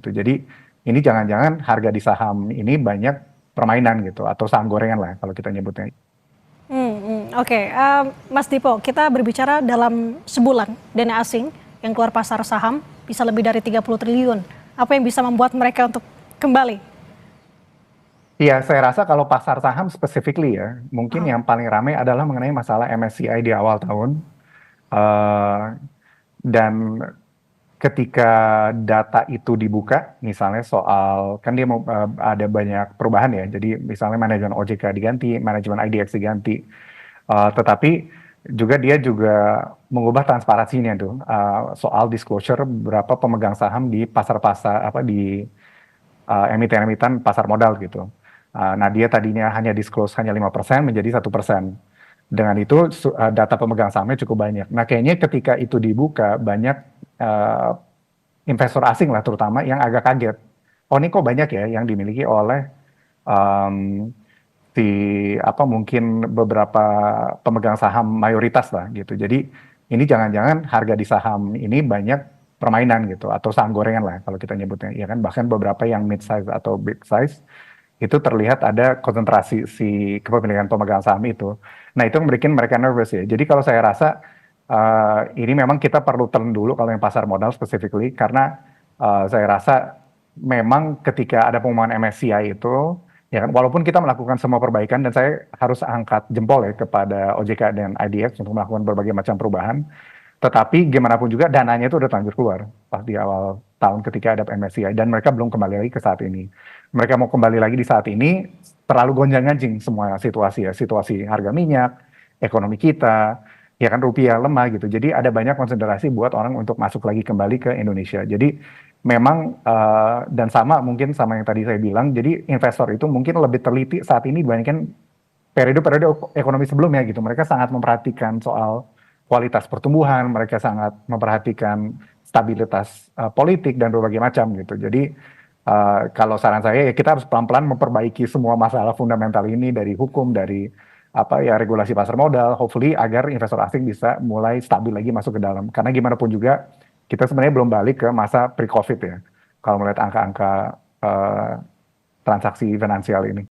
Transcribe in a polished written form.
gitu. Jadi ini jangan-jangan harga di saham ini banyak permainan gitu atau saham gorengan lah kalau kita nyebutnya. Oke, Mas Dipo, kita berbicara dalam sebulan dana asing yang keluar pasar saham bisa lebih dari 30 triliun. Apa yang bisa membuat mereka untuk kembali? Iya, saya rasa kalau pasar saham specifically ya, mungkin Ah, yang paling ramai adalah mengenai masalah MSCI di awal tahun. Eh, dan ketika data itu dibuka, misalnya soal, kan dia mau ada banyak perubahan ya, jadi misalnya manajemen OJK diganti, manajemen IDX diganti. Tetapi dia juga mengubah transparansinya tuh soal disclosure berapa pemegang saham di pasar-pasar apa di emiten-emiten pasar modal gitu. Nah dia tadinya hanya disclose hanya 5% menjadi 1%. Dengan itu data pemegang sahamnya cukup banyak. Nah kayaknya ketika itu dibuka banyak uh, investor asing lah terutama yang agak kaget. Oh ini kok banyak ya yang dimiliki oleh um, si apa mungkin beberapa pemegang saham mayoritas lah gitu. Jadi ini jangan-jangan harga di saham ini banyak permainan gitu atau saham gorengan lah kalau kita nyebutnya ya kan, bahkan beberapa yang mid size atau big size itu terlihat ada konsentrasi si kepemilikan pemegang saham itu. Nah itu yang bikin mereka nervous ya. Jadi kalau saya rasa ini memang kita perlu turn dulu kalau yang pasar modal specifically karena saya rasa memang ketika ada pengumuman MSCI itu ya kan, walaupun kita melakukan semua perbaikan dan saya harus angkat jempol ya kepada OJK dan IDX untuk melakukan berbagai macam perubahan, tetapi gimana pun juga dananya itu udah terlanjur keluar pas di awal tahun ketika ada MSCI dan mereka belum kembali lagi ke saat ini. Mereka mau kembali lagi di saat ini terlalu gonjang-ganjing semua situasi ya, situasi harga minyak, ekonomi kita, ya kan rupiah lemah gitu. Jadi ada banyak konsentrasi buat orang untuk masuk lagi kembali ke Indonesia. Jadi memang dan sama mungkin sama yang tadi saya bilang, jadi investor itu mungkin lebih teliti saat ini dibandingkan periode-periode ekonomi sebelumnya gitu. Mereka sangat memperhatikan soal kualitas pertumbuhan, mereka sangat memperhatikan stabilitas politik dan berbagai macam gitu. Jadi kalau saran saya ya kita harus pelan-pelan memperbaiki semua masalah fundamental ini dari hukum, dari apa ya regulasi pasar modal, hopefully agar investor asing bisa mulai stabil lagi masuk ke dalam. Karena gimana pun juga kita sebenarnya belum balik ke masa pre-COVID ya. Kalau melihat angka-angka transaksi finansial ini.